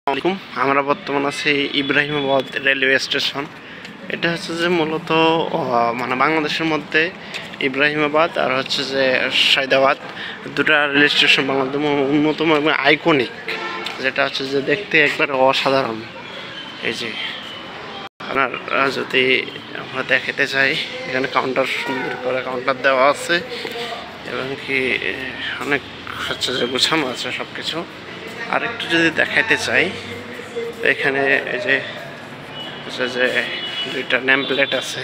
আসসালামাইকুম। আমরা বর্তমান আছি ইব্রাহিমাবাদ রেলওয়ে স্টেশন। এটা হচ্ছে যে মূলত মানে বাংলাদেশের মধ্যে ইব্রাহিমাবাদ আর হচ্ছে যে সায়দাবাদ দুটা রেল স্টেশন বাংলাদেশের অন্যতম এবং আইকনিক, যেটা হচ্ছে যে দেখতে একবার অসাধারণ। এই যে আপনারা যদি আমরা দেখাতে চাই, এখানে কাউন্টার সুন্দর করে কাউন্টার দেওয়া আছে এবং কি অনেক হচ্ছে যে গোছানো আছে সব কিছু। আরেকটু যদি দেখাইতে চাই, এখানে এই যে হচ্ছে যে দুইটা নেম প্লেট আছে।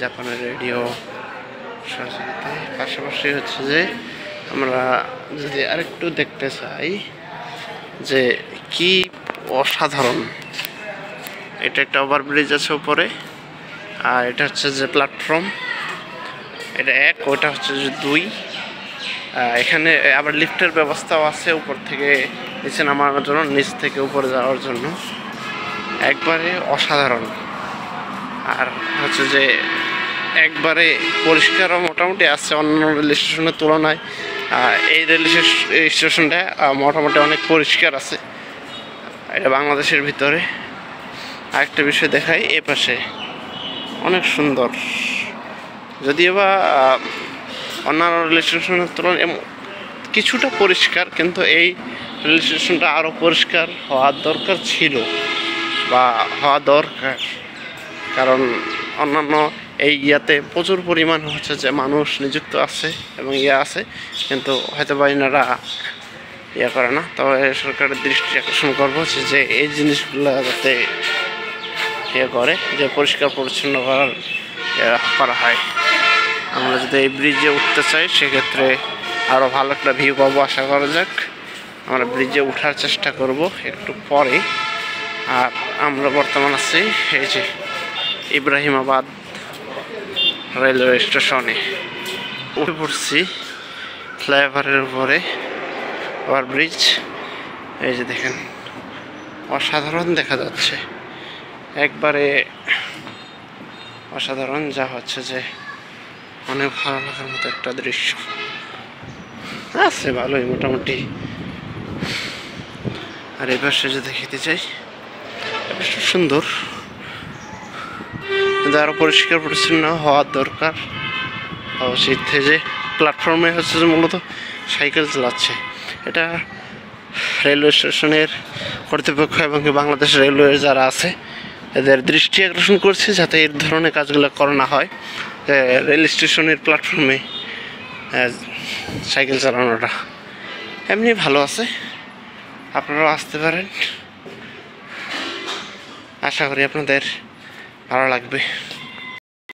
জাপানের রেডিও সাথে পাশাপাশি হচ্ছে যে আমরা যদি আরেকটু দেখতে চাই যে কি অসাধারণ, এটা একটা ওভারব্রিজ আছে উপরে, আর এটা হচ্ছে যে প্ল্যাটফর্ম, এটা এক, ওটা হচ্ছে যে দুই। এখানে আবার লিফটের ব্যবস্থাও আছে উপর থেকে নিচে নামানোর জন্য, নিচ থেকে উপরে যাওয়ার জন্য। একবারে অসাধারণ। আর হচ্ছে যে একবারে পরিষ্কারও মোটামুটি আছে অন্য রেল স্টেশনের তুলনায়। এই রেল স্টেশনটা মোটামুটি অনেক পরিষ্কার আছে। এটা বাংলাদেশের ভিতরে। আরেকটা বিষয় দেখাই, এ পাশে অনেক সুন্দর, যদিও বা অন্যান্য রেল স্টেশনের তুলনায় কিছুটা পরিষ্কার, কিন্তু এই রেল স্টেশনটা আরও পরিষ্কার হওয়ার দরকার ছিল বা হওয়া দরকার। কারণ অন্যান্য এই ইয়াতে প্রচুর পরিমাণ হচ্ছে যে মানুষ নিযুক্ত আছে এবং আছে, কিন্তু হয়তো বা এনারা করে না। তবে সরকারের দৃষ্টি আকর্ষণ করবো যে এই জিনিসগুলো যাতে করে, যে পরিষ্কার পরিচ্ছন্ন করা হয়। আমরা যদি এই ব্রিজে উঠতে চাই, সেক্ষেত্রে আরও ভালো একটা ভিউ পাবো, আশা করা যাক। আমরা ব্রিজে উঠার চেষ্টা করব একটু পরে। আর আমরা বর্তমান আছি এই যে ইব্রাহিমাবাদ রেলওয়ে স্টেশনে উঠে পড়ছি ফ্লাইওভারের উপরে, ওভারব্রিজ। এই যে দেখেন, অসাধারণ দেখা যাচ্ছে, একবারে অসাধারণ, যা হচ্ছে যে অনেক ভালো লাগার মতো একটা দৃশ্য আছে, ভালোই মোটামুটি। আর এই পাশে যদি দেখিতে চাই, সুন্দর, কিন্তু আরও পরিষ্কার পরিচ্ছন্ন হওয়ার দরকার উচিত। যে প্ল্যাটফর্মে হচ্ছে যে মূলত সাইকেল চালাচ্ছে, এটা রেলওয়ে স্টেশনের কর্তৃপক্ষ এবং বাংলাদেশ রেলওয়ে যারা আছে এদের দৃষ্টি আকর্ষণ করছে যাতে এই ধরনের কাজগুলো করানো হয়। রেল স্টেশনের প্ল্যাটফর্মে সাইকেল চালানোটা এমনি ভালো আছে, আপনারাও আসতে পারেন, আশা করি আপনাদের ভালো লাগবে।